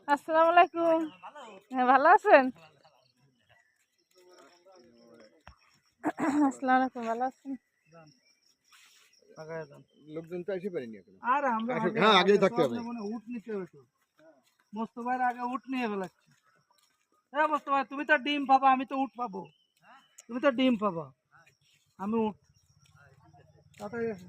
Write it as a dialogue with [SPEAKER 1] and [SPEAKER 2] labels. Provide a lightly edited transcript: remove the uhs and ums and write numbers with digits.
[SPEAKER 1] আসসালামু আলাইকুম। হ্যাঁ, ভালো আছেন? আসসালামু আলাইকুম, ভালো আছেন?
[SPEAKER 2] লোকজন তো এসে পারেনি এখন।
[SPEAKER 3] আর আমরা
[SPEAKER 2] হ্যাঁ, আগেই থাকতে হবে।
[SPEAKER 3] উঠ নিতে হবে তো। মোস্তফার আগে উঠ নিয়ে ফেলাচ্ছি। হ্যাঁ মোস্তফা, তুমি তো ডিম পাবা, আমি তো উঠ পাবো। তুমি তো ডিম পাবা, আমি উঠ। তাড়াতাড়ি আসো।